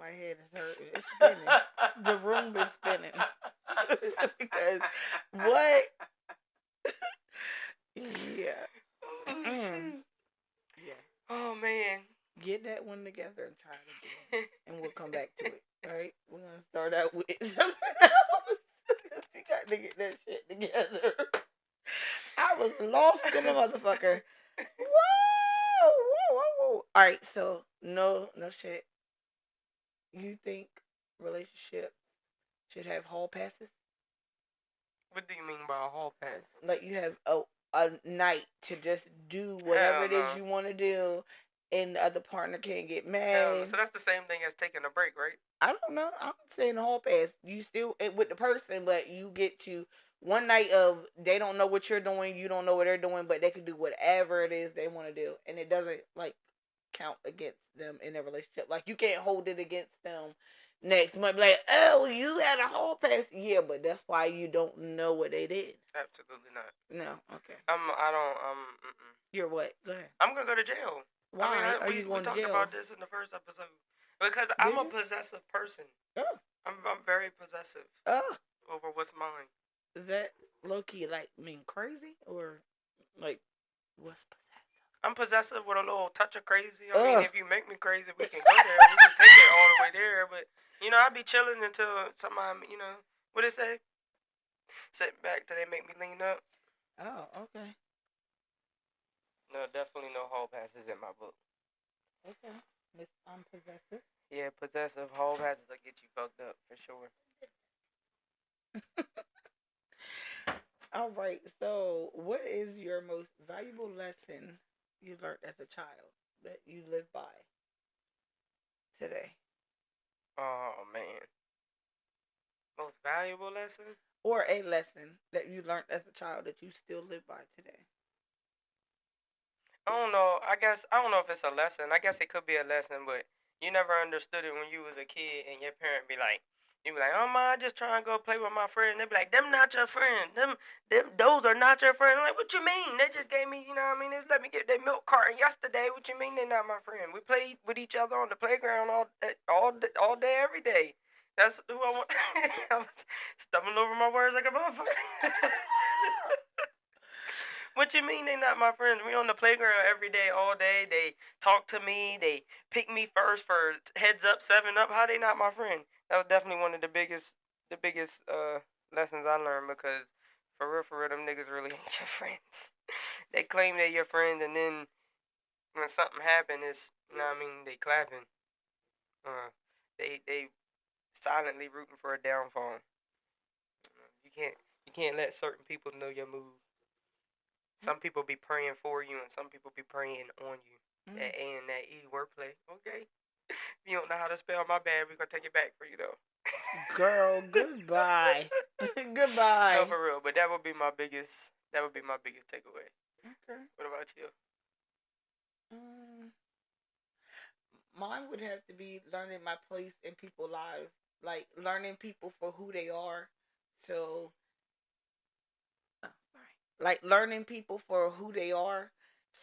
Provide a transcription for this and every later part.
my head is hurting. It's spinning. The room is spinning. Because what? Yeah. Oh, shit. Yeah. Oh, man. Get that one together and try it again. And we'll come back to it. Alright? We're going to start out with something else. You got to get that shit together. I was lost in the motherfucker. Whoa. Alright, so no shit. You think relationships should have hall passes? What do you mean by a hall pass? Like you have a night to just do whatever it is you want to do, and the other partner can't get mad. So that's the same thing as taking a break, right? I don't know. I'm saying the hall pass. You still with the person, but you get to one night of they don't know what you're doing, you don't know what they're doing, but they can do whatever it is they want to do, and it doesn't like count against them in their relationship. Like you can't hold it against them next month. Like, oh, you had a hall pass, yeah, but that's why you don't know what they did. Absolutely not. No, okay. You're what? Go ahead. I'm gonna go to jail. Why are you going to jail? We talked about this in the first episode. Because I'm a possessive person. Oh. I'm very possessive. Oh. Over what's mine. Is that low key like mean crazy or like what's possessive? I'm possessive with a little touch of crazy. I mean, if you make me crazy, we can go there. We can take it all the way there. But I'll be chilling until somebody, what they say? Sit back till they make me lean up. Oh, okay. No, definitely no hall passes in my book. Okay. I'm possessive. Yeah, possessive hall passes will get you fucked up for sure. All right. So, what is your most valuable lesson you learned as a child that you live by today? Oh, man. Most valuable lesson? Or a lesson that you learned as a child that you still live by today? I don't know. I don't know if it's a lesson. I guess it could be a lesson, but you never understood it when you was a kid and your parent be like, oh, ma, I just trying to go play with my friend. They be like, them not your friend. Those are not your friend. I'm like, what you mean? They just gave me, you know what I mean? They let me get their milk carton yesterday. What you mean they not my friend? We played with each other on the playground all day, every day. That's who I want. I was stumbling over my words like a motherfucker. What you mean they not my friends? We on the playground every day, all day. They talk to me. They pick me first for heads up, 7-Up. How they not my friend? That was definitely one of the biggest lessons I learned because for real, them niggas really ain't your friends. They claim they're your friends, and then when something happen, it's, they clapping. They silently rooting for a downfall. You can't let certain people know your move. Some people be praying for you, and some people be praying on you. That A and that E wordplay. Okay. If you don't know how to spell, my bad. We're gonna take it back for you though. Girl, goodbye. Goodbye. No, for real. But that would be my biggest takeaway. Okay. What about you? Mine would have to be learning my place in people's lives. Like learning people for who they are. So like learning people for who they are,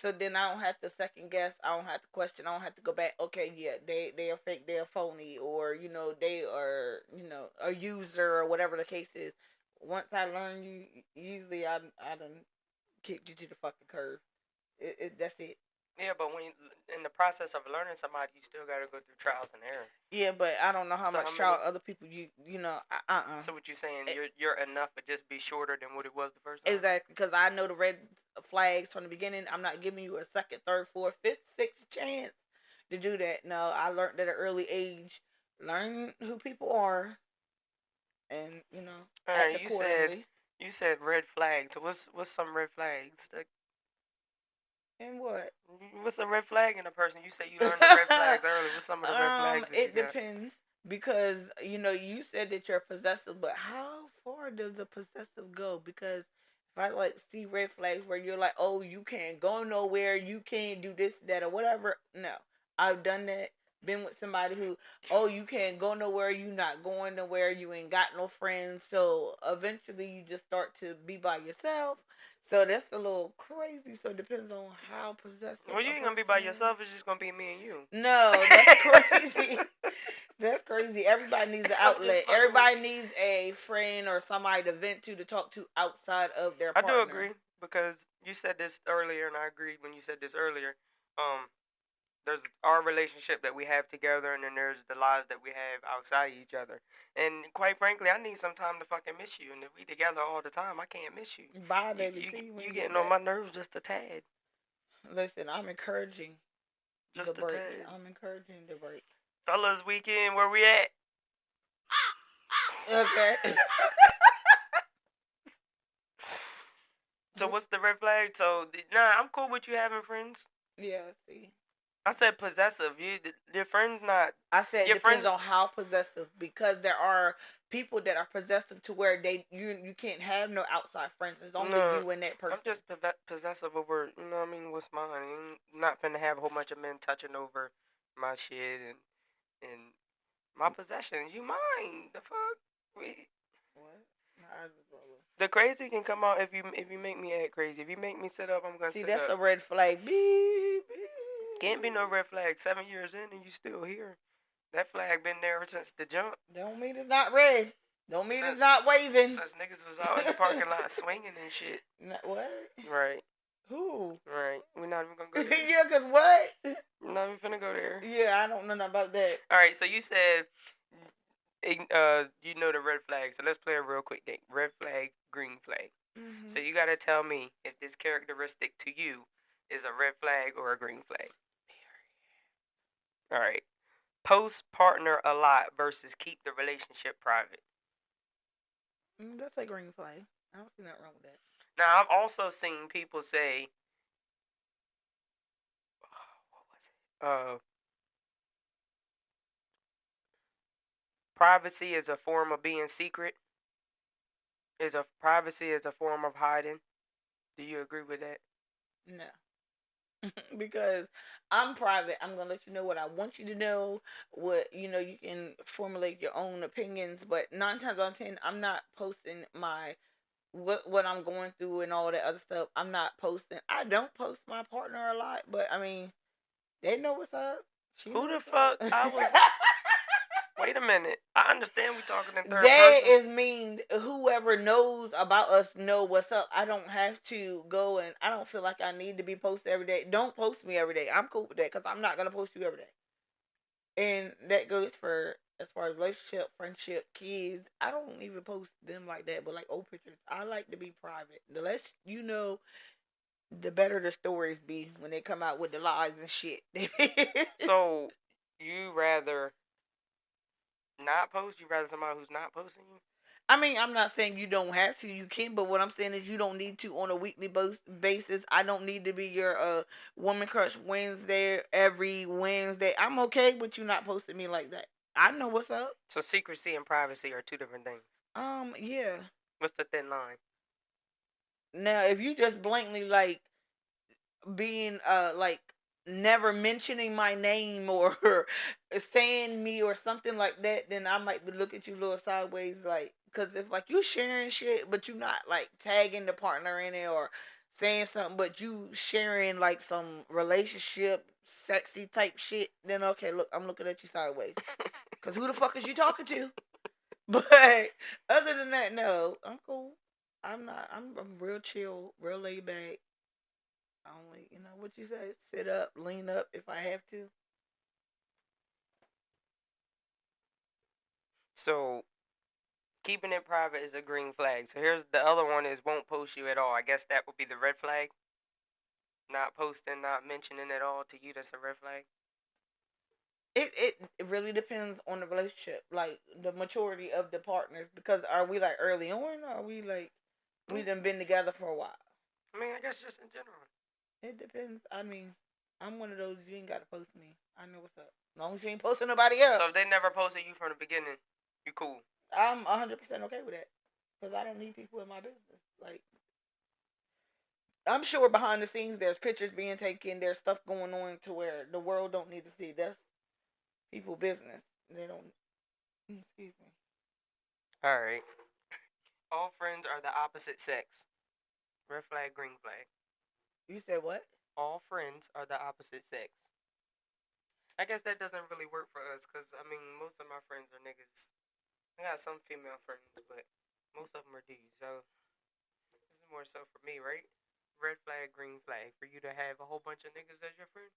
so then I don't have to second guess, I don't have to question, I don't have to go back, okay, yeah, they are fake, they're phony, or, they are, a user, or whatever the case is. Once I learn you, usually I done kicked you to the fucking curb. That's it. Yeah, but when in the process of learning somebody, you still gotta go through trials and error. Yeah, but I don't know how much trial other people So what you saying? You're enough, but just be shorter than what it was the first time. Exactly, because I know the red flags from the beginning. I'm not giving you a second, third, fourth, fifth, sixth chance to do that. No, I learned at an early age. Learn who people are, and act accordingly. You said red flags. So what's some red flags? And what? What's a red flag in a person? You say you learned the red flags early. What's some of the red flags that it depends. Because, you said that you're possessive, but how far does a possessive go? Because if I, see red flags where you're like, oh, you can't go nowhere, you can't do this, that, or whatever. No. I've done that. Been with somebody who, oh, you can't go nowhere, you not going nowhere, you ain't got no friends. So, eventually, you just start to be by yourself. So that's a little crazy. So it depends on how possessive. Well, you ain't gonna be by yourself. It's just gonna be me and you. No, that's crazy. That's crazy. Everybody needs an I'm just outlet. fucking Everybody with you. needs a friend or somebody to vent to talk to outside of their I do partner. agree because you said this earlier, and I agreed when you said this earlier. Um, there's our relationship that we have together, and then there's the lives that we have outside of each other. And quite frankly, I need some time to fucking miss you. And if we together all the time, I can't miss you. Bye, baby. See you when You you get getting on back. my nerves just a tad. Listen, I'm encouraging the Just a break. tad. I'm encouraging the break. Fellas, weekend, where we at? Okay. So what's the red flag? So nah, I'm cool with you having friends. Yeah, see. I said possessive. Your friends not. I said it Your depends friends. on how possessive, because there are people that are possessive to where you can't have no outside friends. It's only No, you and that person. I'm just possessive over. You know what I mean? What's mine? I'm not finna have a whole bunch of men touching over my shit and my possessions. You mine? The fuck? What? My eyes is rolling. The crazy can come out if you make me act crazy. If you make me sit up, I'm gonna See, sit that's up. a red flag. Beep, beep. Can't be no red flag. 7 years in and you still here. That flag been there since the jump. Don't mean it's not red. Don't mean it's not waving. Since niggas was out in the parking lot swinging and shit. What? Right. Who? Right. We're not even gonna go there. Yeah, cause what? We're not even finna go there. Yeah, I don't know nothing about that. All right. So you said, you know the red flag. So let's play a real quick game. Red flag, green flag. Mm-hmm. So you gotta tell me if this characteristic to you is a red flag or a green flag. All right. Post partner a lot versus keep the relationship private. That's a green flag. I don't see nothing wrong with that. Now I've also seen people say, what was it? Privacy is a form of being secret. Privacy is a form of hiding. Do you agree with that? No. Because I'm private. I'm gonna let you know what I want you to know. What you can formulate your own opinions, but 9 times out of 10, I'm not posting my what I'm going through and all that other stuff. I'm not posting. I don't post my partner a lot, but I mean, they know what's up. Who the fuck? I was. Wait a minute. I understand we talking in third They person. is mean whoever knows about us know what's up. I don't have to go, and I don't feel like I need to be posted every day. Don't post me every day. I'm cool with that because I'm not gonna post you every day. And that goes for as far as relationship, friendship, kids. I don't even post them like that, but like old pictures. I like to be private. The less you know, the better the stories be when they come out with the lies and shit. So you rather not post? You rather somebody who's not posting you? I mean, I'm not saying you don't have to. You can, but what I'm saying is you don't need to on a weekly basis. I don't need to be your woman crush Wednesday every Wednesday. I'm okay with you not posting me like that. I know what's up. So secrecy and privacy are two different things. Yeah. What's the thin line? Now, if you just blatantly like being like never mentioning my name or saying me or something like that, then I might look at you a little sideways, like, because if like you sharing shit but you not like tagging the partner in it or saying something, but you sharing like some relationship sexy type shit, then okay, look, I'm looking at you sideways, because who the fuck is you talking to? But other than that, no, I'm cool. I'm not. I'm real chill, real laid back. I only, what you say, sit up, lean up if I have to. So keeping it private is a green flag. So here's the other one is won't post you at all. I guess that would be the red flag. Not posting, not mentioning at all to you. That's a red flag. It really depends on the relationship, like the maturity of the partners. Because are we like early on, or are we like we done been together for a while? I mean, I guess just in general. It depends. I mean, I'm one of those, you ain't gotta post me. I know what's up. As long as you ain't posting nobody else. So if they never posted you from the beginning, you cool. I'm 100% okay with that. Because I don't need people in my business. Like, I'm sure behind the scenes there's pictures being taken, there's stuff going on to where the world don't need to see. That's people business. They don't. Excuse me. All right. All friends are the opposite sex. Red flag, green flag. You said what? All friends are the opposite sex. I guess that doesn't really work for us, because, I mean, most of my friends are niggas. I got some female friends, but most of them are dudes. So this is more so for me, right? Red flag, green flag. For you to have a whole bunch of niggas as your friend?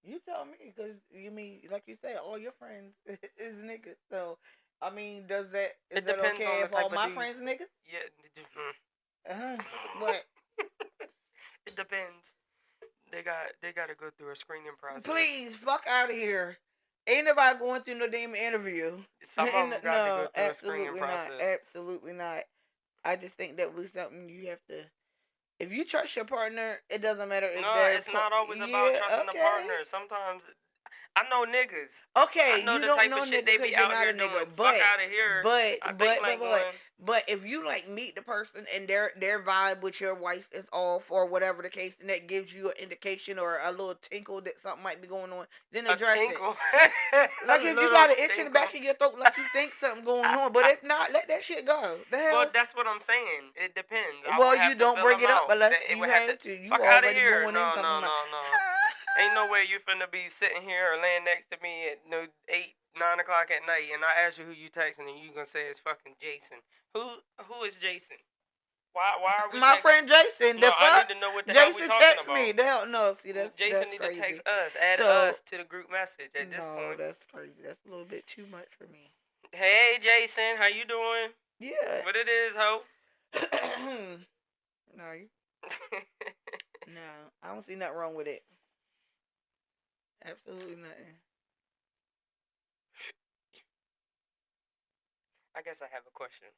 You tell me, because you mean, like you said, all your friends is niggas. So, I mean, is It that depends on okay the if all type of my dudes. friends are niggas? Yeah. What? It depends. They got to go through a screening process. Please, fuck out of here. Ain't nobody going through no damn interview. Some of them got to go No, through a screening absolutely not. process. Absolutely not. I just think that was something you have to. If you trust your partner, it doesn't matter if No, they're. it's not always about trusting the partner. Sometimes I know niggas. Okay, I know you the don't type know of shit nigga they because be you're out not here a nigga. doing. Fuck out of here. I think like going. But if you like meet the person and their vibe with your wife is off or whatever the case, and that gives you an indication or a little tinkle that something might be going on, then address it. Like if you got an itch in the back of your throat, like you think something going on, but if not, let that shit go. The hell. Well, that's what I'm saying. It depends. Well, you don't bring it up unless you have to. You fuck out of already here. going in No, something no, like. no, no. Ain't no way you finna be sitting here or laying next to me at 8, 9 o'clock at night, and I ask you who you texting, and you gonna say it's fucking Jason. Who is Jason? Why are we my texting? Friend Jason? No, The I fuck? need to know what the Jason hell we talking text about. me. The hell no. See Jason that's need crazy. to text us. Add us to the group message at this point. No, that's crazy. That's a little bit too much for me. Hey Jason, how you doing? Yeah. What it is, ho? No, no, I don't see nothing wrong with it. Absolutely nothing. I guess I have a question.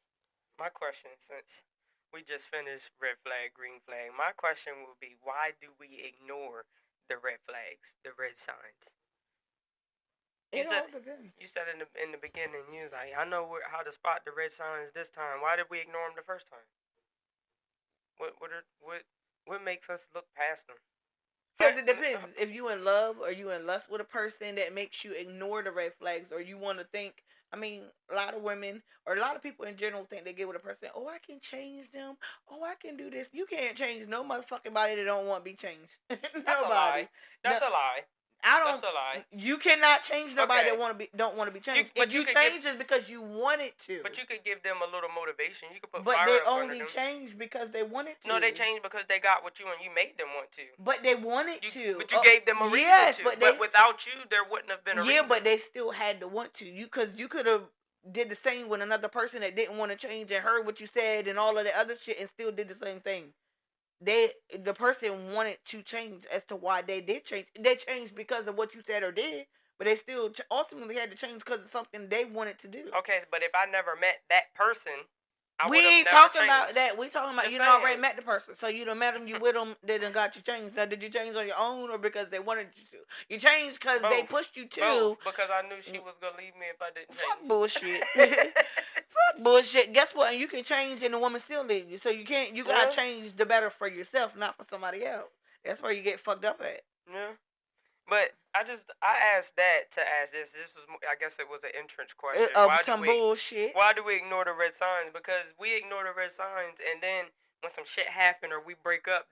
My question, since we just finished red flag, green flag, my question will be, why do we ignore the red flags, the red signs? You said in the beginning, you was like, I know how to spot the red signs this time. Why did we ignore them the first time? What makes us look past them? Because it depends. If you in love or you in lust with a person, that makes you ignore the red flags, or you want to think. I mean, a lot of women or a lot of people in general think they get with a person. Oh, I can change them. Oh, I can do this. You can't change no motherfucking body that don't want to be changed. That's a lie. That's a lie. That's a lie. You cannot change nobody that don't want to be changed. But you change it because you want it to. But you could give them a little motivation. You could put but fire they in front only of them. change because they wanted to. No, they changed because they got with you and you made them want to. But they wanted to. But you gave them a reason to. But without you, there wouldn't have been a reason. Yeah, but they still had to want to. You could have did the same with another person that didn't want to change and heard what you said and all of the other shit and still did the same thing. The person wanted to change as to why they did change. They changed because of what you said or did, but they still ultimately had to change because of something they wanted to do. Okay, but if I never met that person, we ain't talking about that. We talking about you already met the person, so you done met them, you with them, they done got you changed. Now, did you change on your own or because they wanted you to? You changed because they pushed you to. Both, because I knew she was gonna leave me if I didn't change. Fuck bullshit. Fuck bullshit. Guess what? You can change and the woman still leave you. So you can't. You gotta change the better for yourself, not for somebody else. That's where you get fucked up at. Yeah. But I asked that to ask this. This was, I guess it was an entrance question. Bullshit. Why do we ignore the red signs? Because we ignore the red signs, and then when some shit happen or we break up,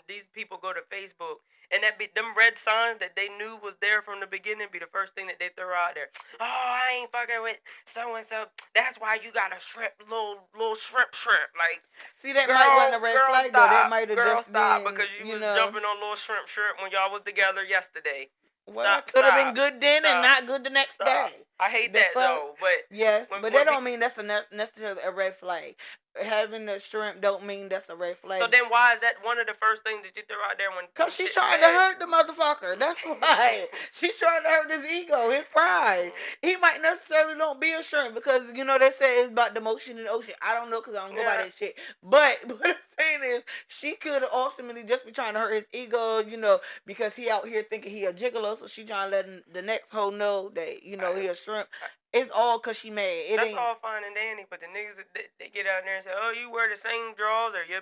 these people go to Facebook, and that be them red signs that they knew was there from the beginning be the first thing that they throw out there. Oh, I ain't fucking with so and so. That's why you got a little shrimp. Like, see, that might wasn't a red flag though. That might have just been, because you was jumping on little shrimp when y'all was together yesterday. Well, could have been good then and not good the next day. I hate that though, but yes, but that don't mean that's necessarily a red flag. Having a shrimp don't mean that's a red flag. So then why is that one of the first things that you throw out there when? Because she's trying to hurt the motherfucker. That's why. She's trying to hurt his ego, his pride. He might necessarily don't be a shrimp because, they say it's about the motion in the ocean. I don't know because I don't go by that shit. But what I'm saying is she could ultimately just be trying to hurt his ego, because he out here thinking he a gigolo. So she trying to let the next hoe know that, he a shrimp. It's all because she mad. That's all fine and dandy, but the niggas, they get out there and say, oh, you wear the same drawers, or your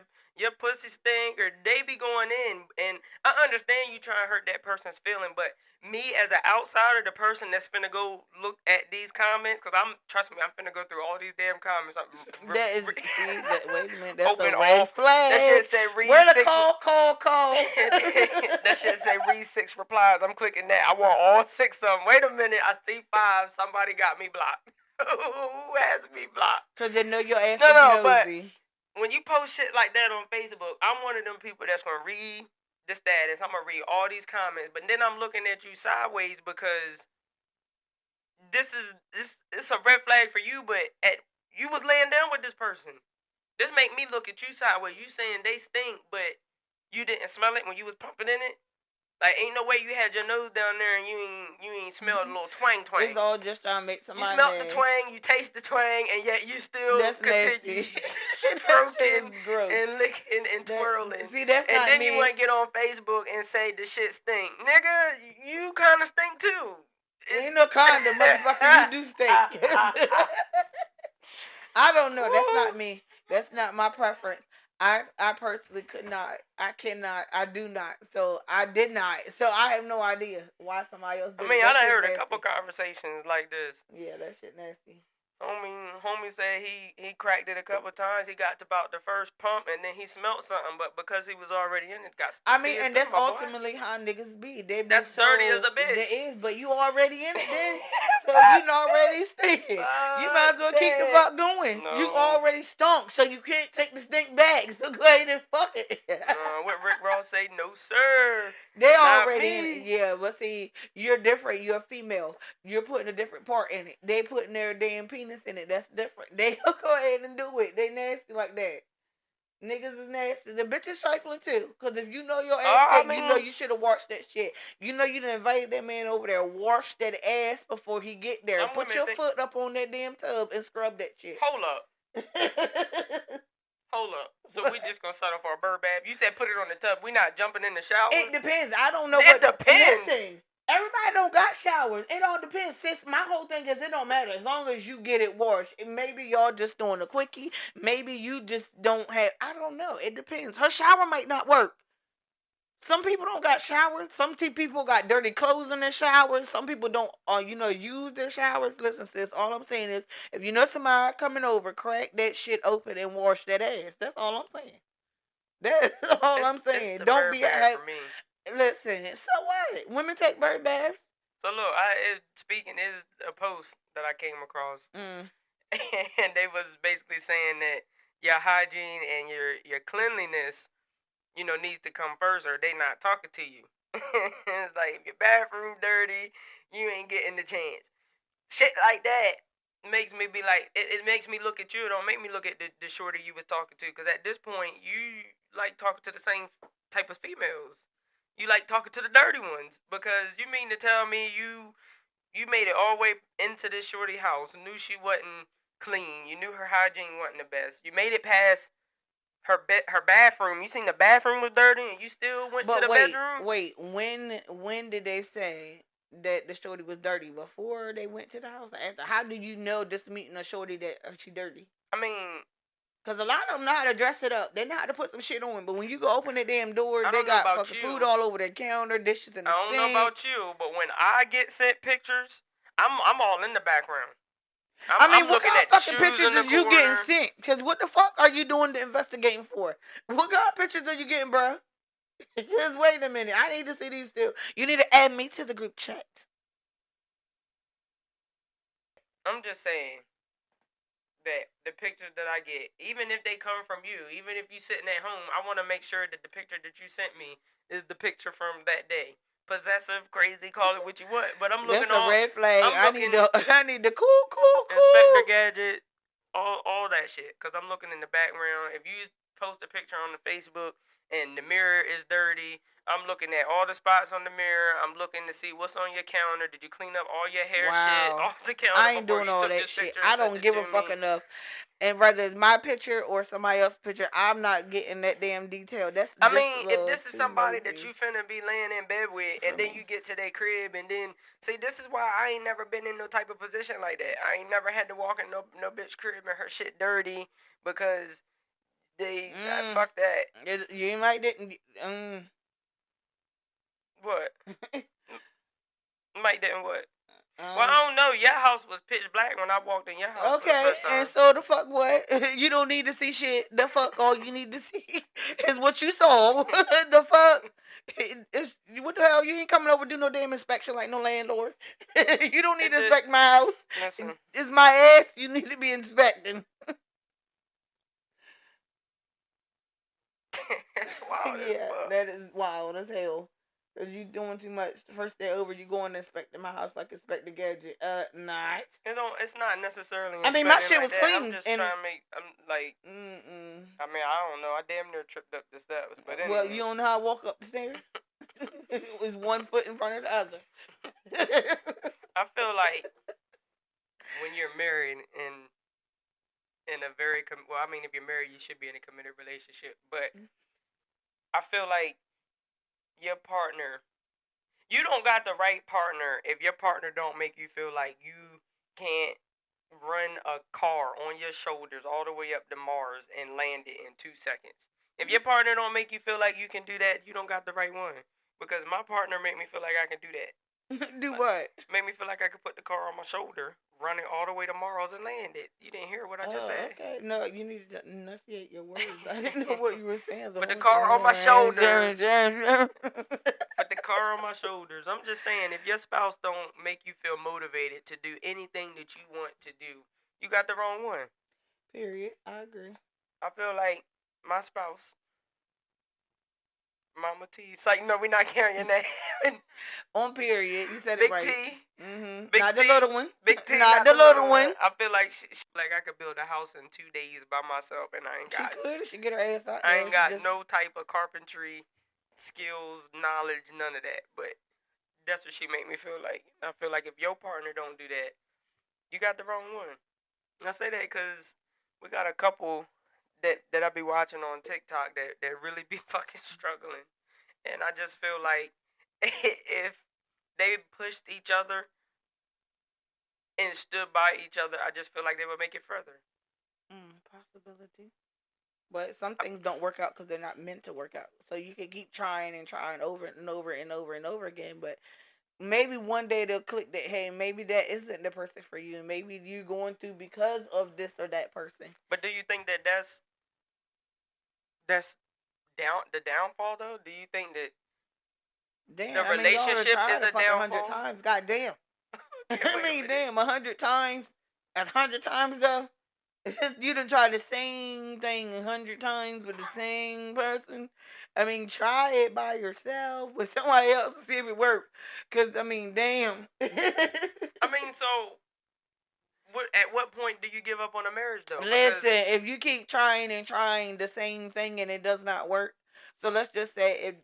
pussy stink, or they be going in. And I understand you trying to hurt that person's feeling, but me as an outsider, the person that's finna go look at these comments, because trust me, I'm finna go through all these damn comments. Wait a minute, that's open a red flag. That shit say read Where the 6. Call. That shit say read 6 replies. I'm clicking that. I want all 6 of them. Wait a minute, I see 5. Somebody got me blocked. Who has me blocked? Because they know your ass is nosy. But when you post shit like that on Facebook, I'm one of them people that's gonna read the status. I'm gonna read all these comments, but then I'm looking at you sideways because it's a red flag for you. But you was laying down with this person. This make me look at you sideways. You saying they stink, but you didn't smell it when you was pumping in it. Like, ain't no way you had your nose down there and you ain't smelled a little twang. It's all just trying to make somebody You smelled the twang, you taste the twang, and yet you still continue stroking and licking and twirling. See, that's and not then me. You want to get on Facebook and say the shit stink. Nigga, you kind of stink too. Ain't no kind of motherfucker, you do stink. I don't know. That's not me. That's not my preference. I personally could not. I cannot. I do not. So I did not. So I have no idea why somebody else did it. I done heard a couple conversations like this. Yeah, that shit nasty. Homie said he cracked it a couple times. He got to about the first pump, and then he smelled something. But because he was already in it, got. And that's ultimately how niggas be. They be that's dirty as a bitch. It is, but you already in it, then. So you already stinking. You might as well keep the fuck going. No. You already stunk, so you can't take the stink back. So go ahead and fuck it. What Rick Ross say? No, sir. They already in it. Yeah, but see, you're different. You're a female. You're putting a different part in it. They putting their damn penis in it. That's different. They go ahead and do it. They nasty like that. Niggas is nasty. The bitch is trifling too. Because if you know your ass you know you should have washed that shit. You know you done invited that man over there. Wash that ass before he get there. Put your foot up on that damn tub and scrub that shit. Hold up. Hold up. So we just gonna settle for a bird bath? You said put it on the tub. We not jumping in the shower? It depends. I don't know. It depends. Listen, everybody don't got showers. It all depends, sis. My whole thing is it don't matter as long as you get it washed. Maybe y'all just doing a quickie. Maybe you just don't have. I don't know. It depends. Her shower might not work. Some people don't got showers. Some people got dirty clothes in their showers. Some people don't, use their showers. Listen, sis, all I'm saying is, if you know somebody coming over, crack that shit open and wash that ass. That's all I'm saying. That's all I'm saying. Don't be a listen. So what? Women take bird baths. So look, speaking is a post that I came across, and they was basically saying that your hygiene and your cleanliness, needs to come first, or they not talking to you. It's like, if your bathroom dirty, you ain't getting the chance. Shit like that makes me be like, it makes me look at you. It don't make me look at the shorty you was talking to, because at this point, you like talking to the same type of females. You like talking to the dirty ones, because you mean to tell me you made it all the way into this shorty house, knew she wasn't clean, you knew her hygiene wasn't the best, you made it past her bathroom. You seen the bathroom was dirty, and you still went to the bedroom. Wait, when did they say that the shorty was dirty? Before they went to the house? After? How do you know just meeting a shorty that she dirty? I mean, because a lot of them know how to dress it up. They know how to put some shit on. But when you go open the damn door, they got fucking food all over their counter, dishes in the sink. I don't know about you, but when I get sent pictures, I'm all in the background. I'm what kind of fucking pictures are you getting sent? Because what the fuck are you doing the investigating for? What kind of pictures are you getting, bro? Just wait a minute. I need to see these too. You need to add me to the group chat. I'm just saying that the pictures that I get, even if they come from you, even if you sitting at home, I want to make sure that the picture that you sent me is the picture from that day. Possessive, crazy, call it what you want, but I'm looking. That's a red flag. I need the cool. Inspector Gadget, all that shit. Cause I'm looking in the background. If you post a picture on the Facebook and the mirror is dirty, I'm looking at all the spots on the mirror. I'm looking to see what's on your counter. Did you clean up all your hair shit off the counter? I ain't doing all that shit. I don't give a fuck enough. And whether it's my picture or somebody else's picture, I'm not getting that damn detail. That's I just mean, a if little this is too somebody nosy that you finna be laying in bed with, for and then me. you get to their crib, and then see, this is why I ain't never been in no type of position like that. I ain't never had to walk in no bitch crib and her shit dirty because they fuck that. You ain't like that. What? Mike didn't what? Well, I don't know. Your house was pitch black when I walked in your house for the Okay, first time. and so the fuck what? You don't need to see shit. The fuck all you need to see is what you saw. The fuck? It's, what the hell? You ain't coming over to do no damn inspection like no landlord. You don't need to inspect my house. Listen. It's my ass you need to be inspecting. That's wild. Yeah, that is wild as hell. Cause you doing too much. First day over, you going to inspecting my house like inspect the gadget. Not. It's not necessarily. I mean, my shit like was that. clean. I'm just and trying to make. I'm like. I mean, I don't know. I damn near tripped up the steps, but anyway. Well, you don't know how I walk up the stairs. It was one foot in front of the other. I feel like when you're married and in a very well, I mean, if you're married, you should be in a committed relationship. But I feel like your partner, you don't got the right partner if your partner don't make you feel like you can't run a car on your shoulders all the way up to Mars and land it in 2 seconds. If your partner don't make you feel like you can do that, you don't got the right one. Because my partner made me feel like I can do that. Do what? Made me feel like I could put the car on my shoulder, run it all the way to Mars and land it. You didn't hear what I just said. Okay. No, you need to enunciate your words. I didn't know what you were saying. Put the car on my shoulders. Put the car on my shoulders. I'm just saying, if your spouse don't make you feel motivated to do anything that you want to do, you got the wrong one. Period. I agree. I feel like my spouse, Mama T. It's like, no, we're not carrying that. On period. You said Big it right. T. Mm-hmm. Big Not T. the little one. Big T. Not the little one. I feel like like I could build a house in 2 days by myself, and I ain't got. She could. She get her ass out. I ain't got no type of carpentry skills, knowledge, none of that. But that's what she make me feel like. I feel like if your partner don't do that, you got the wrong one. I say that because we got a couple that I be watching on TikTok that really be fucking struggling. And I just feel like if they pushed each other and stood by each other, I just feel like they would make it further. Possibility. But some things don't work out because they're not meant to work out. So you can keep trying and trying over and over and over and over again. But maybe one day they'll click that, hey, maybe that isn't the person for you. Maybe you're going through because of this or that person. But do you think that's the downfall though? Do you think that the relationship is a downfall? 100 times, goddamn. I mean, damn, 100 times. 100 times though. You done tried the same thing 100 times with the same person. I mean, try it by yourself with somebody else to see if it works. Cause I mean, damn. I mean, so at what point do you give up on a marriage though? Listen, if you keep trying and trying the same thing and it does not work, so let's just say if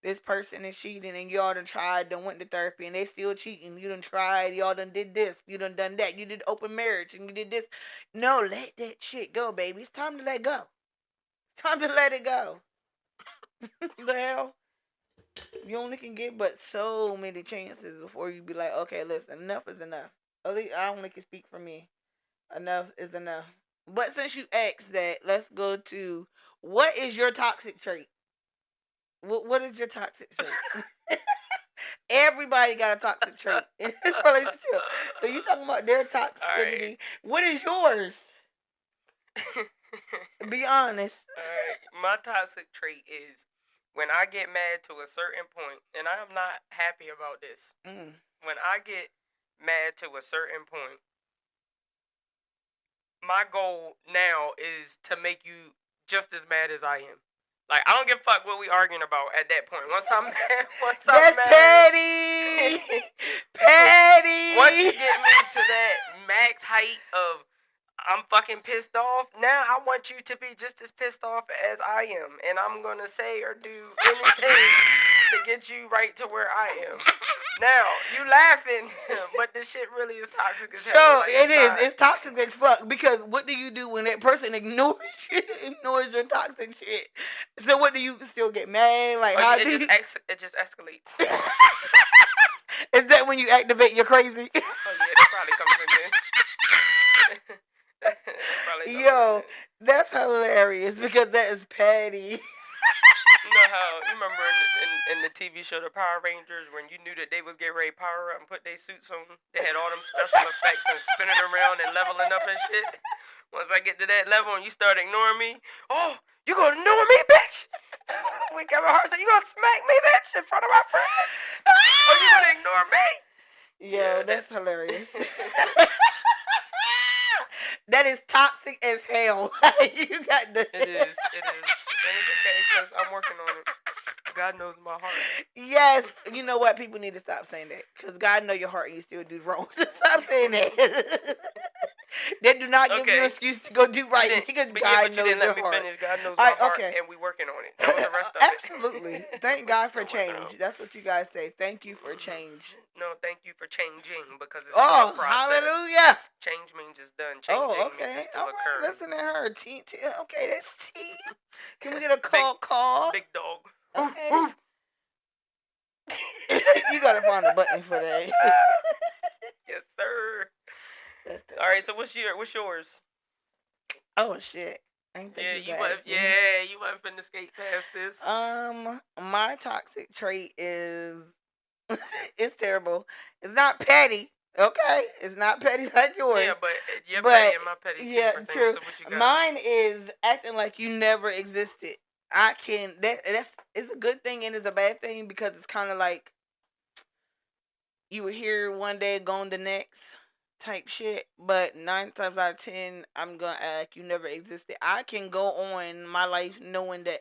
this person is cheating and y'all done tried, done went to therapy and they still cheating. You done tried, y'all done did this, you done that, you did open marriage and you did this. No, let that shit go, baby. It's time to let go. It's time to let it go. The hell? You only can get but so many chances before you be like, okay, listen, enough is enough. At least I only can speak for me. Enough is enough. But since you asked that, let's go to what is your toxic trait? What is your toxic trait? Everybody got a toxic trait in this relationship. So you talking about their toxicity. Right. What is yours? Be honest. My toxic trait is when I get mad to a certain point, and I am not happy about this. When I get mad to a certain point, my goal now is to make you just as mad as I am. Like, I don't give a fuck what we arguing about at that point. Once I'm mad, That's petty! Petty! Once you get me to that max height of, I'm fucking pissed off. Now I want you to be just as pissed off as I am. And I'm going to say or do anything to get you right to where I am. Now, you laughing, but this shit really is toxic as hell. So Like, it is. not. It's toxic as fuck. Because what do you do when that person ignores you, ignores your toxic shit? So what do you still get mad? Like how it do just you? It just escalates. Is that when you activate your crazy? Oh yeah, that probably comes in then. Yo, that's hilarious because that is petty. You know how you remember in the TV show The Power Rangers when you knew that they was getting ready to power up and put their suits on? They had all them special effects and spinning around and leveling up and shit. Once I get to that level and you start ignoring me, oh, you gonna ignore me, bitch? When Kevin Hart said, you gonna smack me, bitch, in front of my friends? Oh, you gonna ignore me? Yo, that's hilarious. That is toxic as hell. You got the. It is. And it's okay because I'm working on it. God knows my heart. Yes, you know what? People need to stop saying that because God know your heart and you still do wrong. Stop saying that. They do not give you an excuse to go do right because God knows your heart. Finish. God knows my heart, and we working on it. That was the rest of it. Absolutely. Thank God for change. That's what you guys say. Thank you for change. No, thank you for changing because it's a process. Hallelujah. Change means it's done. Changing means it's still occurring. Listen to her. Okay, that's T. Can we get a call? Big dog. Okay. You gotta find a button for that. Yes, sir. All right, so what's yours? Oh shit! You wasn't finna skate past this. My toxic trait is it's terrible. It's not petty. Okay, it's not petty like yours. Yeah, but you're petty and my petty. Yeah, true. So what you got? Mine is acting like you never existed. It's a good thing and it's a bad thing because it's kind of like you were here one day, gone the next type shit. But 9 times out of 10, I'm gonna act like you never existed. I can go on my life knowing that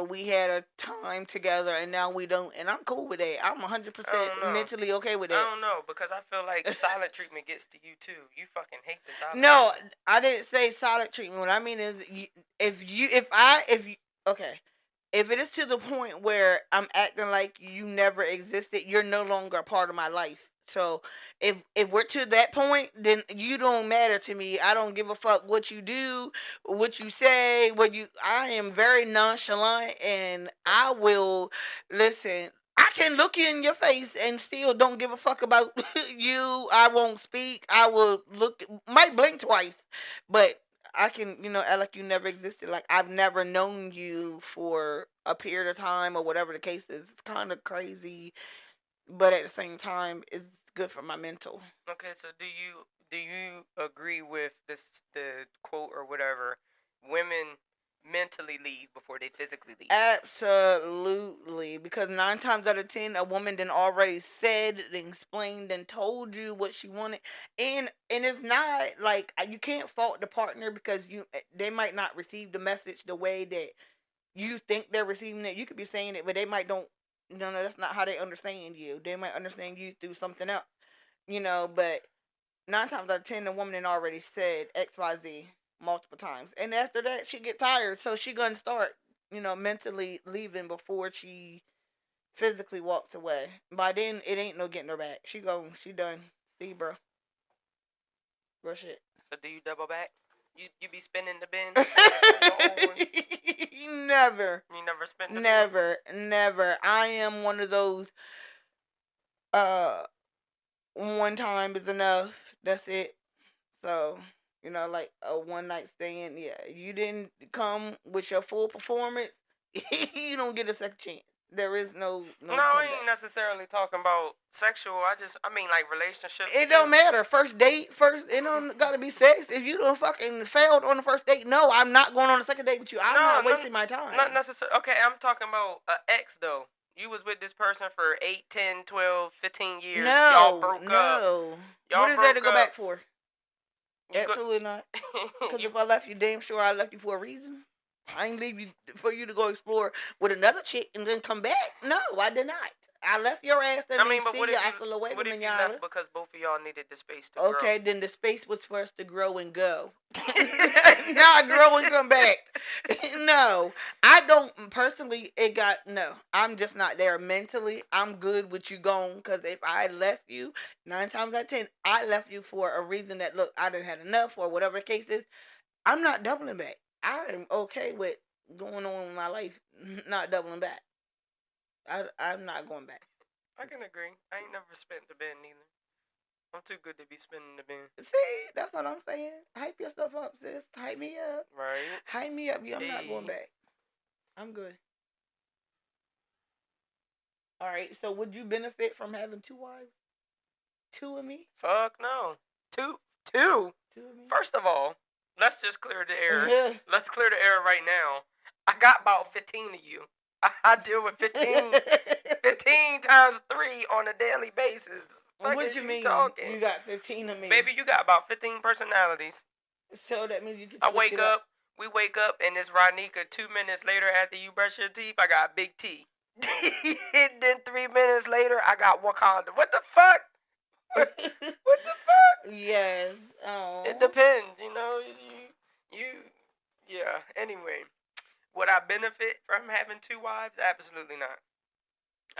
we had a time together and now we don't, and I'm cool with that. I'm 100% mentally okay with that. I don't know because I feel like silent treatment gets to you too. You fucking hate the silent. No, treatment. I didn't say silent treatment. What I mean is, if it is to the point where I'm acting like you never existed, you're no longer a part of my life. So if we're to that point, then you don't matter to me. I don't give a fuck what you do, what you say, I am very nonchalant and I will listen. I can look you in your face and still don't give a fuck about you. I won't speak. I will might blink twice, but I can, act like you never existed. Like I've never known you for a period of time or whatever the case is. It's kind of crazy, but at the same time, it's good for my mental. Okay, so do you agree with the quote or whatever? Women mentally leave before they physically leave. Absolutely, because 9 times out of 10, a woman then already said, explained, and told you what she wanted, and it's not like you can't fault the partner because they might not receive the message the way that you think they're receiving it. You could be saying it, but they might don't. No, that's not how they understand you. They might understand you through something else, But 9 times out of 10, the woman then already said XYZ multiple times, and after that, she get tired, so she gonna start, mentally leaving before she physically walks away. By then, it ain't no getting her back. She done. See, you, bro. Shit. So do you double back? You be spinning the bin? Never. You never spin the bin? Never. I am one of those, one time is enough. That's it. So, like a one night stand. Yeah, you didn't come with your full performance. You don't get a second chance. There is no. No, I ain't necessarily talking about sexual. I mean like relationships. It don't matter. First date. It don't gotta be sex. If you don't fucking failed on the first date, no, I'm not going on a second date with you. I'm not wasting my time. Not necessarily. Okay, I'm talking about an ex though. You was with this person for 8, 10, 12, 15 years. No, y'all broke up. No. What is there to go back for? Absolutely not. Because if I left you, damn sure I left you for a reason. I ain't leave you for you to go explore with another chick and then come back. No, I did not. I left your ass. That means but see what you. if Hasta luego, you manana. left because both of y'all needed the space to Okay, grow? then the space was for us to grow and go. Not grow and come back. No, I don't personally. It got no. I'm just not there mentally. I'm good with you gone because if I left you 9 times out of 10, I left you for a reason that look I didn't had enough or whatever the case is. I'm not doubling back. I am okay with going on in my life, not doubling back. I'm not going back. I can agree. I ain't never spent the bin neither. I'm too good to be spending the bin. See, that's what I'm saying. Hype yourself up, sis. Hype me up. Right. Hype me up. Yeah, I'm not going back. I'm good. All right. So, would you benefit from having 2 wives? 2 of me? Fuck no. Two. 2 of me? First of all, let's just clear the air. Let's clear the air right now. I got about 15 of you. I deal with 15 times 3 on a daily basis. What you mean? Talking? You got 15 of me. Baby, you got about 15 personalities. So that means you can I wake up, we wake up, and it's Ronika 2 minutes later after you brush your teeth, I got Big T. Then 3 minutes later, I got Wakanda. What the fuck? What the fuck? Yes. Oh. It depends, you know. Yeah. Anyway, would I benefit from having 2 wives? Absolutely not.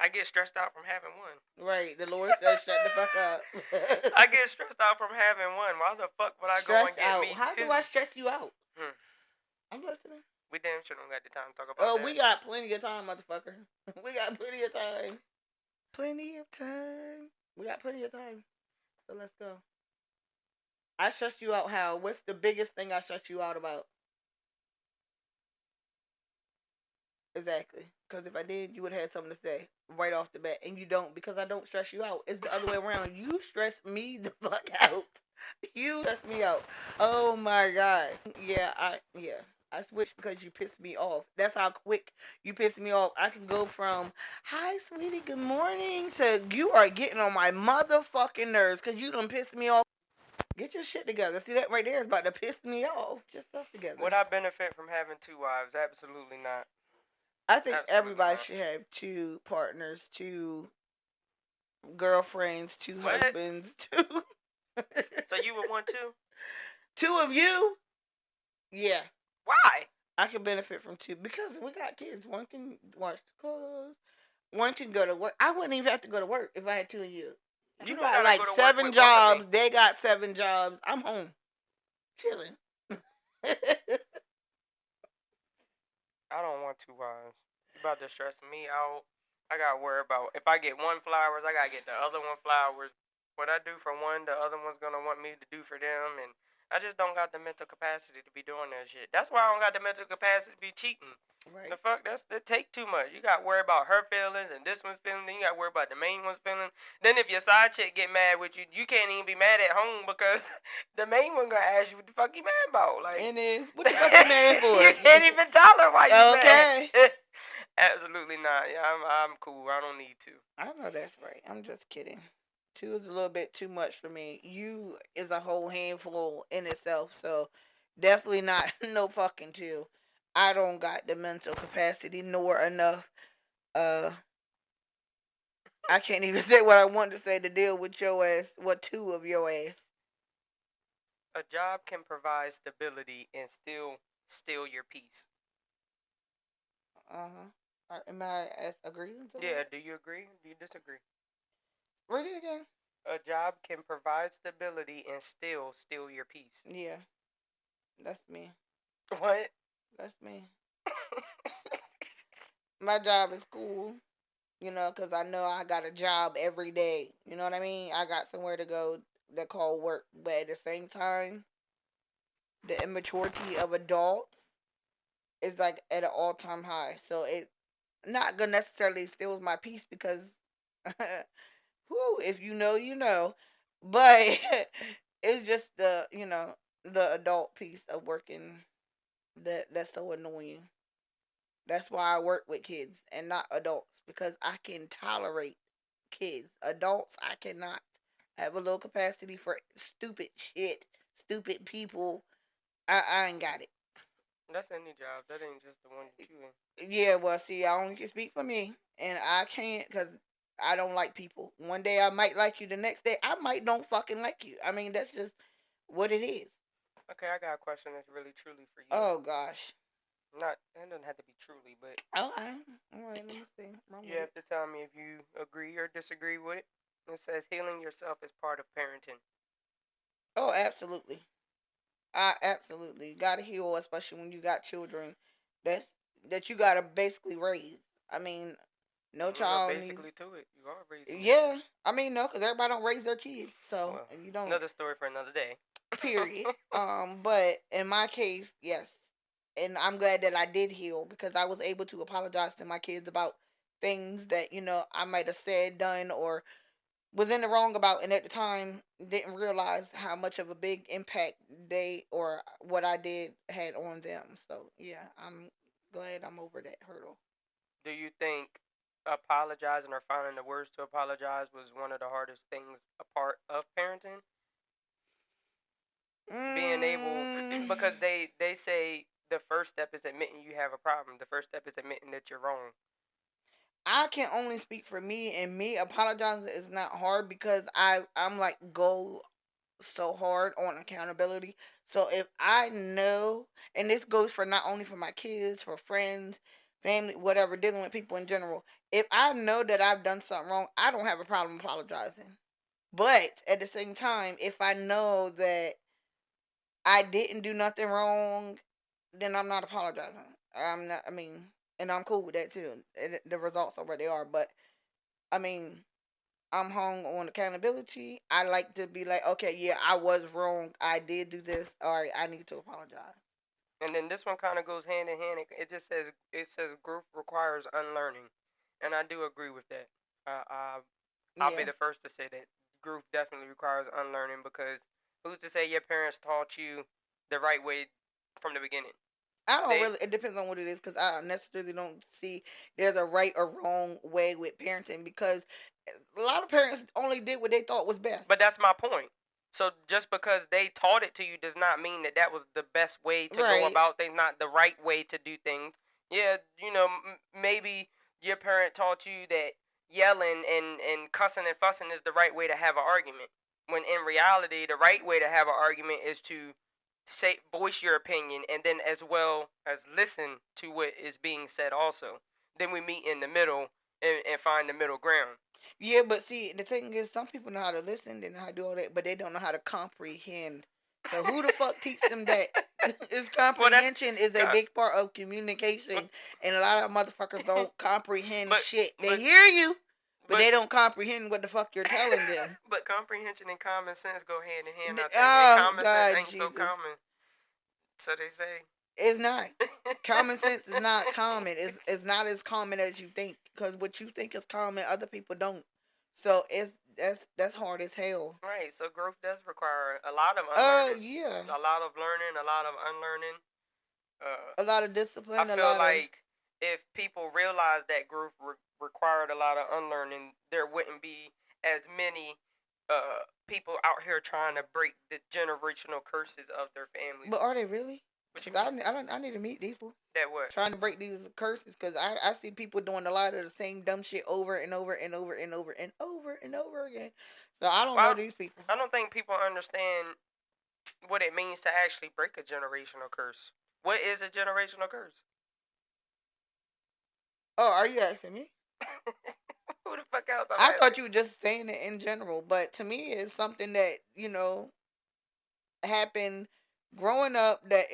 I get stressed out from having one. Right. The Lord says, "Shut the fuck up." I get stressed out from having one. Why the fuck would I go and get me How 2? do I stress you out? I'm listening. We damn sure don't got the time to talk about that. Oh, we got plenty of time, motherfucker. We got plenty of time. Plenty of time. We got plenty of time. So let's go. I stress you out how? What's the biggest thing I stress you out about? Exactly. Because if I did, you would have had something to say right off the bat. And you don't because I don't stress you out. It's the other way around. You stress me the fuck out. You stress me out. Oh my God. Yeah, I switched because you pissed me off. That's how quick you pissed me off. I can go from, hi, sweetie, good morning, to you are getting on my motherfucking nerves because you done pissed me off. Get your shit together. See, that right there is about to piss me off. Get your stuff together. Would I benefit from having 2 wives? Absolutely not. I think everybody should have 2 partners, 2 girlfriends, 2 husbands, 2. So you would want 2? 2 of you? Yeah. Why? I can benefit from 2 because we got kids. One can watch the clothes. One can go to work. I wouldn't even have to go to work if I had 2 of you. You got like 7 jobs. They got 7 jobs. I'm home. Chilling. I don't want 2 wives. You about to stress me out. I gotta worry about if I get one flowers, I gotta get the other one flowers. What I do for one, the other one's gonna want me to do for them, and I just don't got the mental capacity to be doing that shit. That's why I don't got the mental capacity to be cheating. Right. The fuck, that take too much. You got to worry about her feelings and this one's feelings. Then you got to worry about the main one's feelings. Then if your side chick get mad with you, you can't even be mad at home because the main one gonna ask you what the fuck you mad about. Like, it is. What the fuck you mad for? You can't even tell her why you okay. mad. Absolutely not. Yeah, I'm cool. I don't need to. I know that's right. I'm just kidding. 2 is a little bit too much for me. You is a whole handful in itself, so definitely not no fucking 2. I don't got the mental capacity nor enough. I can't even say what I want to say to deal with your ass. What 2 of your ass? A job can provide stability and still steal your peace. Am I agreeing to that? Yeah. Do you agree? Do you disagree? Read it again. A job can provide stability and still steal your peace. Yeah. That's me. What? That's me. My job is cool, you know, because I know I got a job every day. You know what I mean? I got somewhere to go that call work. But at the same time, the immaturity of adults is like at an all-time high. So it's not going to necessarily steal my peace because, if you know, you know. But it's just the, you know, the adult piece of working that's so annoying. That's why I work with kids and not adults because I can tolerate kids. Adults, I cannot. I have a low capacity for stupid shit, stupid people. I ain't got it. That's any job. That ain't just the one you in. Yeah, well, see, I only can speak for me, and I can't because I don't like people. One day I might like you, the next day I might don't fucking like you. I mean, that's just what it is. Okay, I got a question that's really truly for you. Oh gosh. Not, it doesn't have to be truly, but Okay. All right. Let me see. you have to tell me if you agree or disagree with it. It says healing yourself is part of parenting. Oh, absolutely. I absolutely. You gotta heal, especially when you got children. That's that you gotta basically raise. I mean, no child needs. Basically to it, you are raising. Yeah, I mean, no, because everybody don't raise their kids, so Well, you don't. another story for another day. Period. But in my case, yes, and I'm glad that I did heal because I was able to apologize to my kids about things that I might have said, done, or was in the wrong about, and at the time didn't realize how much of a big impact they or what I did had on them. So yeah, I'm glad I'm over that hurdle. Do you think apologizing or finding the words to apologize was one of the hardest things a part of parenting? Being able, because they say the first step is admitting you have a problem. The first step is admitting that you're wrong. I can only speak for me, and me apologizing is not hard because I'm like go so hard on accountability. So if I know, and this goes for not only for my kids, for friends, family, whatever, dealing with people in general. If I know that I've done something wrong, I don't have a problem apologizing. But at the same time, if I know that I didn't do nothing wrong, then I'm not apologizing. I'm not. I mean, and I'm cool with that too. The results are where they are. But I mean, I'm hung on accountability. I like to be like, okay, yeah, I was wrong. I did do this. All right, I need to apologize. And then this one kind of goes hand in hand. It just says growth requires unlearning, and I do agree with that. I'll be Yeah. the first to say that growth definitely requires unlearning because who's to say your parents taught you the right way from the beginning? I don't really. It depends on what it is because I necessarily don't see there's a right or wrong way with parenting because a lot of parents only did what they thought was best. But that's my point. So just because they taught it to you does not mean that that was the best way to go about things, not the right way to do things. Yeah, maybe your parent taught you that yelling and cussing and fussing is the right way to have an argument. When in reality, the right way to have an argument is to voice your opinion and then as well as listen to what is being said also. Then we meet in the middle and find the middle ground. Yeah, but see, the thing is, some people know how to listen, they know how to do all that, but they don't know how to comprehend. So who the fuck teach them that? Is comprehension is a big part of communication, and a lot of motherfuckers don't comprehend shit. They hear you, but they don't comprehend what the fuck you're telling them. But comprehension and common sense go hand in hand. I think. Oh, and common God, sense ain't Jesus. so common. So they say. It's not. Common sense is not common. It's not as common as you think. Because what you think is common, other people don't. So that's hard as hell. Right. So growth does require a lot of unlearning. Yeah. A lot of learning, a lot of unlearning. A lot of discipline. I feel like if people realize that growth required a lot of unlearning, there wouldn't be as many people out here trying to break the generational curses of their families. But are they really? I need to meet these people. That what? Trying to break these curses because I see people doing a lot of the same dumb shit over and over and over and over and over and over again. So I don't know these people. I don't think people understand what it means to actually break a generational curse. What is a generational curse? Oh, are you asking me? Who the fuck else? I thought you were just saying it in general, but to me, it's something that happened growing up that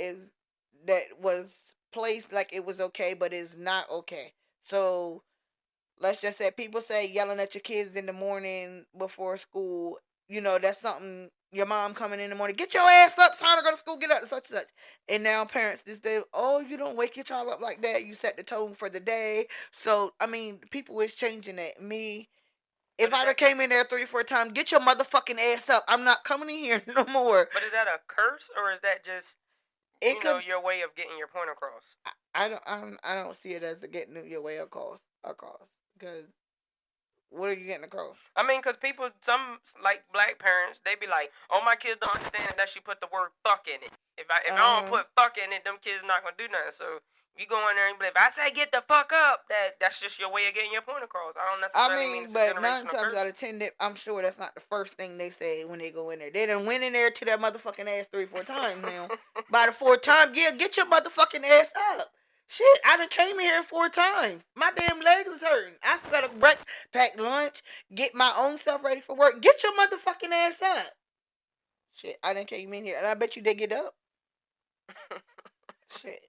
was placed like it was okay, but is not okay. So let's just say people say yelling at your kids in the morning before school. That's something. Your mom coming in the morning, get your ass up, it's time to go to school, get up, such and such. And now parents this day, oh, you don't wake your child up like that. You set the tone for the day. So I mean, people is changing that. Me, if I'd have came in there 3 or 4 times, get your motherfucking ass up. I'm not coming in here no more. But is that a curse or is that just your way of getting your point across? I don't see it as getting your way across. Because what are you getting across? I mean, because people, some like black parents, they be like, "Oh, my kids don't understand unless you put the word fuck in it. If I don't put fuck in it, them kids not gonna do nothing." So You go in there and be like, I say get the fuck up. That's just your way of getting your point across. I don't necessarily mean it's a but 9 generational times curse. out of 10, I'm sure that's not the first thing they say when they go in there. They done went in there to that motherfucking ass 3-4 times now. By the 4th time, yeah, get your motherfucking ass up. Shit, I done came in here 4 times. My damn legs is hurting. I still gotta pack lunch, get my own stuff ready for work. Get your motherfucking ass up. Shit, I done came in here, and I bet you they get up. Shit.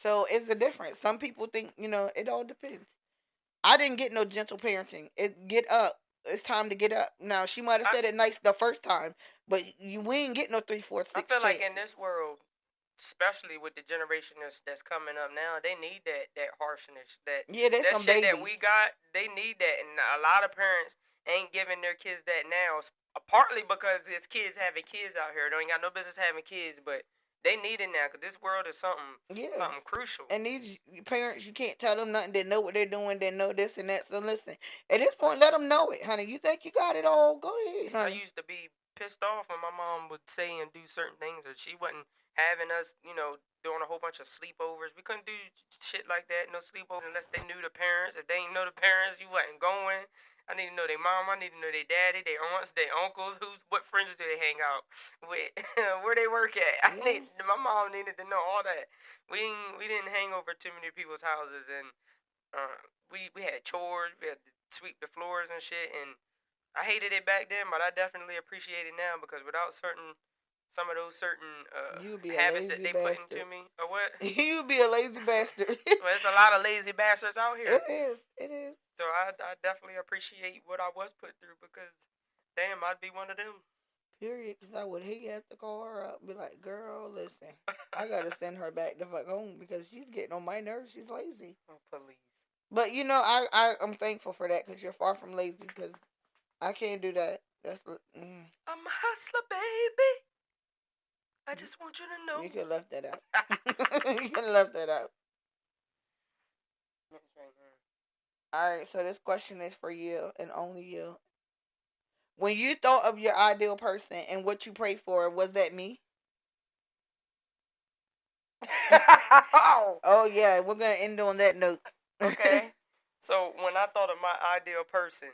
So it's the difference. Some people think, it all depends. I didn't get no gentle parenting. Get up. It's time to get up. Now she might have said it nice the first time, but we ain't get no 3, 4, 6. I feel like in this world, especially with the generation that's coming up now, they need that harshness, that some shit babies that we got. They need that, and a lot of parents ain't giving their kids that now. Partly because it's kids having kids out here. They ain't got no business having kids, but they need it now because this world is something crucial. And these parents, you can't tell them nothing. They know what they're doing. They know this and that. So listen, at this point, let them know it, honey. You think you got it all? Go ahead, honey. I used to be pissed off when my mom would say and do certain things, or she wasn't having us, doing a whole bunch of sleepovers. We couldn't do shit like that, no sleepovers, unless they knew the parents. If they didn't know the parents, you wasn't going. I need to know their mom. I need to know their daddy, their aunts, their uncles. What friends do they hang out with? Where they work at? My mom needed to know all that. We didn't hang over too many people's houses, and we had chores. We had to sweep the floors and shit. And I hated it back then, but I definitely appreciate it now because without some of those certain habits that they put into me, or what? You be a lazy bastard. Well, there's a lot of lazy bastards out here. It is. So I definitely appreciate what I was put through because, damn, I'd be one of them. Period. Because I would hate to have to call her up, be like, girl, listen, I gotta send her back the fuck home because she's getting on my nerves. She's lazy. Oh, please. But I'm thankful for that because you're far from lazy. Because I can't do that. I'm a hustler, baby. I just want you to know. You could have left that out. You could have left that out. Alright, so this question is for you and only you. When you thought of your ideal person and what you prayed for, was that me? Oh, yeah, we're going to end on that note. Okay. So, when I thought of my ideal person,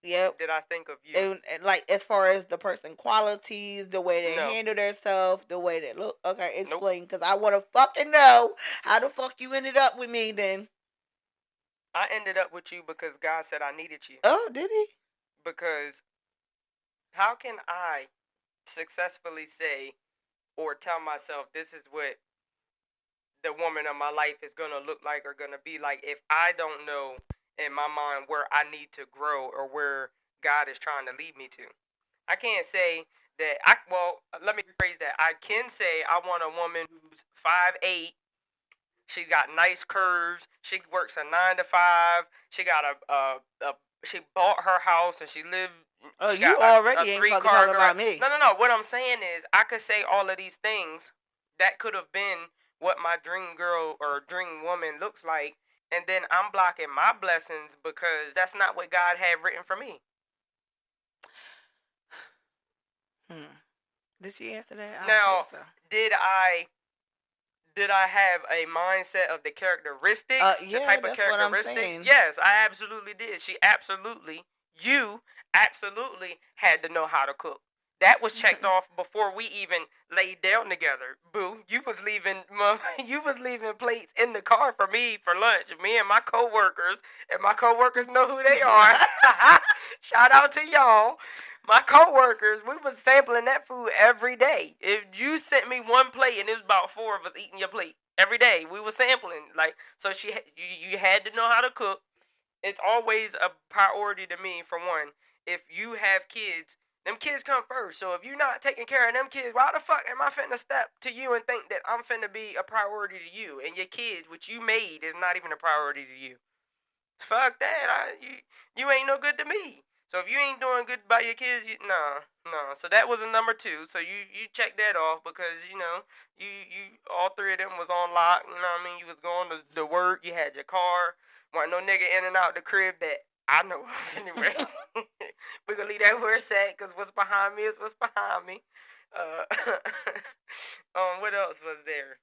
yep, did I think of you? And like, as far as the person qualities, the way they handle themselves, the way they look. Okay, explain, because I want to fucking know how the fuck you ended up with me then. I ended up with you because God said I needed you. Oh, did he? Because how can I successfully say or tell myself this is what the woman of my life is going to look like or going to be like if I don't know in my mind where I need to grow or where God is trying to lead me to? I can't say that let me rephrase that. I can say I want a woman who's 5'8". She got nice curves. She works a 9 to 5. She got she bought her house and she lived. Oh, you already ain't fucking talking about me. No. What I'm saying is, I could say all of these things that could have been what my dream girl or dream woman looks like, and then I'm blocking my blessings because that's not what God had written for me. Did she answer that? Now, did I have a mindset of the characteristics, the type of characteristics? Yes, I absolutely did. You absolutely had to know how to cook. That was checked off before we even laid down together. Boo, you was leaving plates in the car for me for lunch. Me and my coworkers, and my coworkers know who they are. Shout out to y'all. My coworkers, we was sampling that food every day. If you sent me one plate and it was about 4 of us eating your plate every day, we were sampling. So you had to know how to cook. It's always a priority to me. For one, if you have kids, them kids come first. So if you're not taking care of them kids, why the fuck am I finna step to you and think that I'm finna be a priority to you and your kids, which you made, is not even a priority to you? Fuck that. You ain't no good to me. So if you ain't doing good by your kids, no. So that was a number 2. So you check that off because you all 3 of them was on lock. You know what I mean? You was going to work. You had your car. Wasn't no nigga in and out the crib that I know of anyway. We're gonna leave that where it's at because what's behind me is what's behind me. What else was there?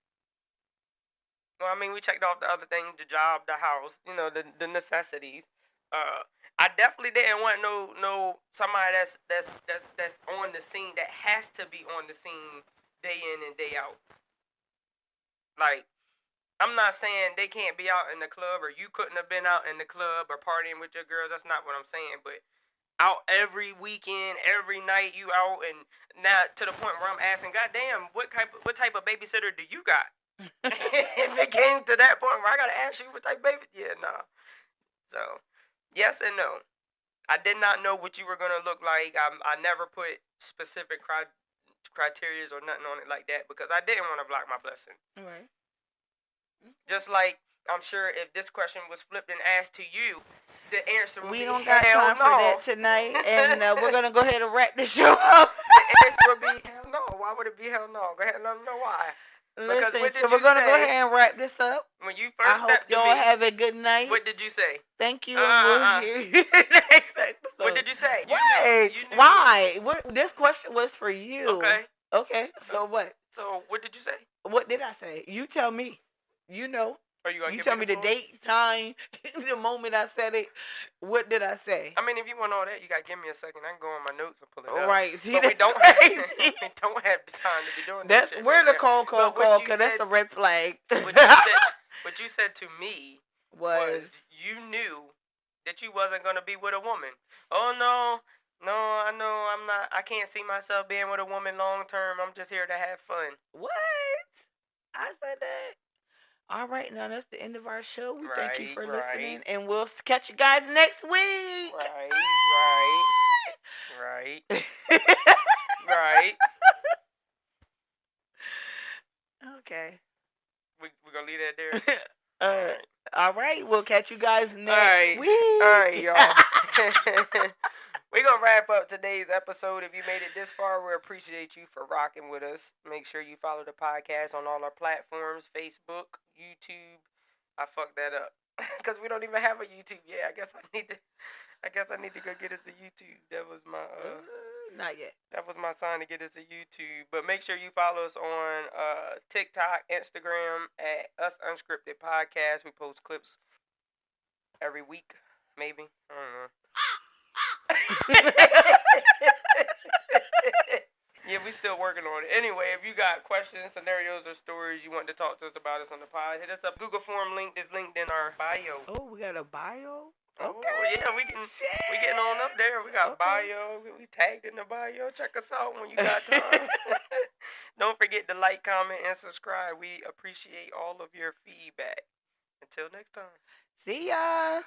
Well, I mean, we checked off the other things: the job, the house, the necessities. I definitely didn't want no somebody that's on the scene, that has to be on the scene day in and day out. Like, I'm not saying they can't be out in the club, or you couldn't have been out in the club or partying with your girls. That's not what I'm saying. But out every weekend, every night, you out, and now to the point where I'm asking, goddamn, what type of babysitter do you got? If it came to that point where I gotta ask you what type of baby, yeah, nah. So, yes and no. I did not know what you were gonna look like. I never put specific criteria or nothing on it like that, because I didn't want to block my blessing. Right. Just like, I'm sure if this question was flipped and asked to you, the answer would be, we don't got hell time no. for that tonight, and we're gonna go ahead and wrap this show up. The answer would be hell no. Why would it be hell no? Go ahead and let them know why. Listen, so we're gonna go ahead and wrap this up. When you first I hope y'all have a good night. What did you say? Thank you. We'll hear you next episode. What did you say? Wait, you knew. why? This question was for you. Okay. So what? So what did you say? What did I say? You tell me. You know. Are you gonna You give tell me me the date, time, the moment I said it. What did I say? I mean, if you want all that, you gotta give me a second. I can go on my notes and pull it up. Right. See, but we don't have the time to be doing that. That's where the call, because that's a red flag. What you said to me was you knew that you wasn't gonna be with a woman. Oh no, I know I'm not. I can't see myself being with a woman long term. I'm just here to have fun. What? I said that. All right, now that's the end of our show. We thank you for listening, and we'll catch you guys next week. Right. Okay. We're gonna leave that there. All right. We'll catch you guys next week. All right, y'all. We're going to wrap up today's episode. If you made it this far, we appreciate you for rocking with us. Make sure you follow the podcast on all our platforms: Facebook, YouTube. I fucked that up because we don't even have a YouTube yet. I guess I need to go get us a YouTube. That was my not yet. That was my sign to get us a YouTube. But make sure you follow us on TikTok, Instagram at Us-UnscriptedPodcast. We post clips every week, maybe. I don't know. Yeah, we still working on it. Anyway, if you got questions, scenarios, or stories you want to talk to us about us on the pod, hit us up. Google form link is linked in our bio. Oh, we got a bio? Okay. Oh, yeah, we getting on up there. We got bio. We tagged in the bio. Check us out when you got time. Don't forget to like, comment, and subscribe. We appreciate all of your feedback. Until next time. See ya.